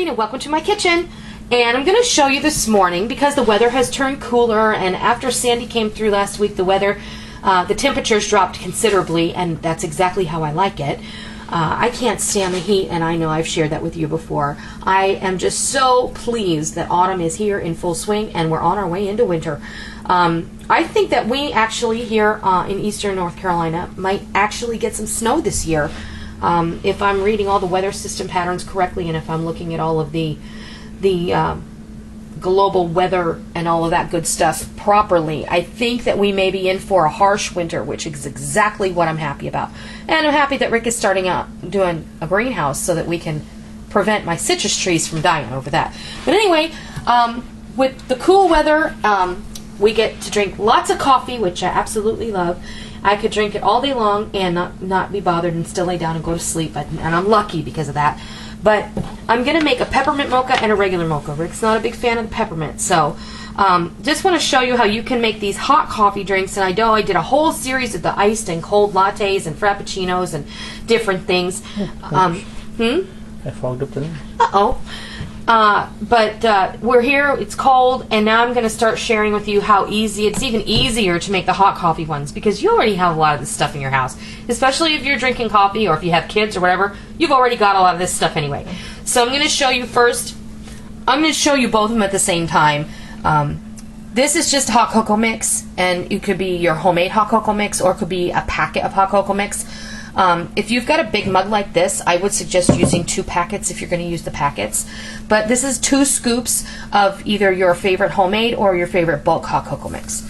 Noreen and welcome to my kitchen. And I'm going to show you this morning, because the weather has turned cooler, and after Sandy came through last week, the temperatures dropped considerably, and that's exactly how I like it. I can't stand the heat, and I know I've shared that with you before. I am just so pleased that autumn is here in full swing and we're on our way into winter. I think that we actually here in eastern North Carolina might actually get some snow this year. If I'm reading all the weather system patterns correctly, and if I'm looking at all of the global weather and all of that good stuff properly, I think that we may be in for a harsh winter, which is exactly what I'm happy about. And I'm happy that Rick is starting out doing a greenhouse so that we can prevent my citrus trees from dying over that. But anyway, with the cool weather, we get to drink lots of coffee, which I absolutely love. I could drink it all day long and not be bothered and still lay down and go to sleep, and I'm lucky because of that. But I'm going to make a peppermint mocha and a regular mocha. Rick's not a big fan of the peppermint, so just want to show you how you can make these hot coffee drinks. And I know I did a whole series of the iced and cold lattes and frappuccinos and different things. I fogged up the name. Uh-oh. But we're here, it's cold, and now I'm going to start sharing with you how easy, it's even easier to make the hot coffee ones, because you already have a lot of this stuff in your house. Especially if you're drinking coffee or if you have kids or whatever, you've already got a lot of this stuff anyway. So I'm going to show you first, I'm going to show you both of them at the same time. This is just hot cocoa mix, and it could be your homemade hot cocoa mix, or it could be a packet of hot cocoa mix. If you've got a big mug like this, I would suggest using 2 packets if you're going to use the packets. But this is 2 scoops of either your favorite homemade or your favorite bulk hot cocoa mix.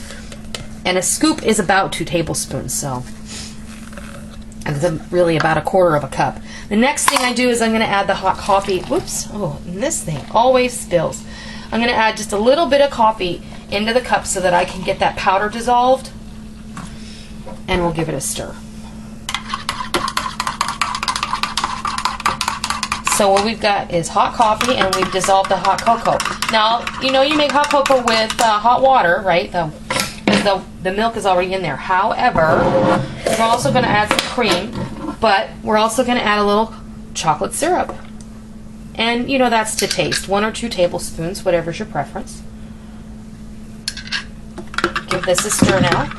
And a scoop is about 2 tablespoons, so it's really about 1/4 cup. The next thing I do is I'm going to add the hot coffee. Whoops, oh, and this thing always spills. I'm going to add just a little bit of coffee into the cup so that I can get that powder dissolved, and we'll give it a stir. So what we've got is hot coffee, and we've dissolved the hot cocoa. Now, you know you make hot cocoa with hot water, right? The milk is already in there. However, we're also going to add some cream, but we're also going to add a little chocolate syrup. And, you know, that's to taste. 1 or 2 tablespoons, whatever's your preference. Give this a stir now.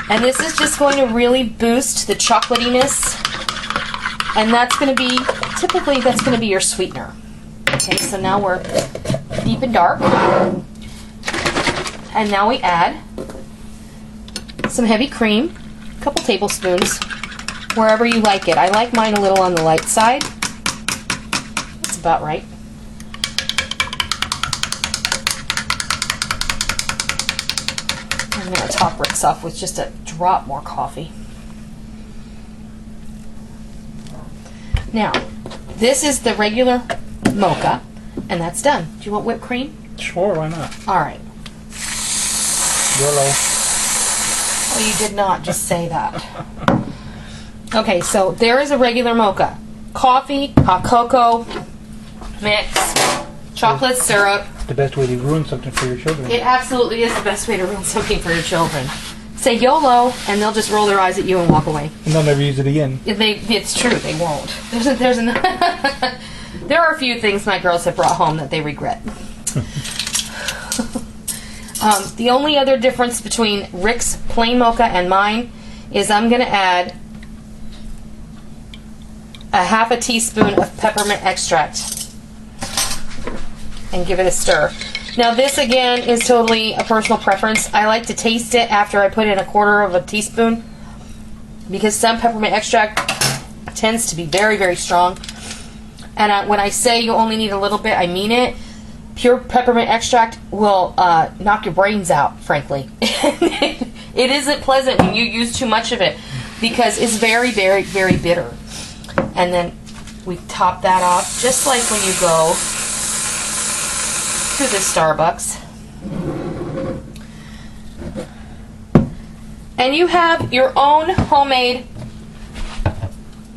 And this is just going to really boost the chocolatiness. And that's going to be, typically that's going to be your sweetener. Okay, so now we're deep and dark. And now we add some heavy cream, a couple tablespoons, wherever you like it. I like mine a little on the light side. That's about right. I'm going to top Rick's off with just a drop more coffee. Now, this is the regular mocha, and that's done. Do you want whipped cream? Sure, why not? All right. YOLO. Well, you did not just say that. Okay, so there is a regular mocha. Coffee, hot cocoa, mix, chocolate syrup. The best way to ruin something for your children. It absolutely is the best way to ruin something for your children. Say YOLO, and they'll just roll their eyes at you and walk away. And they'll never use it again. It's true, they won't. There are a few things my girls have brought home that they regret. The only other difference between Rick's plain mocha and mine is I'm going to add a 1/2 teaspoon of peppermint extract and give it a stir. Now this again is totally a personal preference. I like to taste it after I put in 1/4 teaspoon, because some peppermint extract tends to be very, very strong. And when I say you only need a little bit, I mean it. Pure peppermint extract will knock your brains out, frankly. It isn't pleasant when you use too much of it, because it's very, very, very bitter. And then we top that off, just like when you go to the Starbucks. And you have your own homemade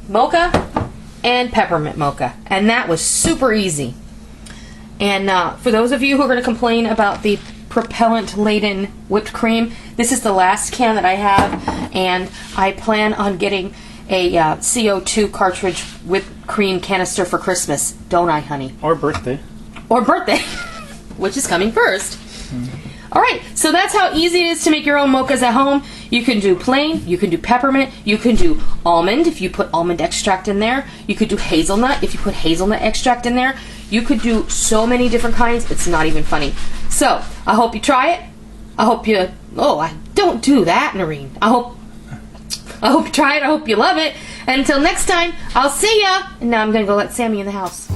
mocha and peppermint mocha. And that was super easy. And for those of you who are going to complain about the propellant-laden whipped cream, this is the last can that I have, and I plan on getting a CO2 cartridge whipped cream canister for Christmas, don't I, honey? Or birthday. Or birthday, which is coming first. All right, so that's how easy it is to make your own mochas at home. You can do plain, you can do peppermint, you can do almond if you put almond extract in there. You could do hazelnut if you put hazelnut extract in there. You could do so many different kinds, it's not even funny. So, I hope you try it. I hope you, I don't do that, Noreen. I hope you try it, I hope you love it. And until next time, I'll see ya. And now I'm gonna go let Sammy in the house.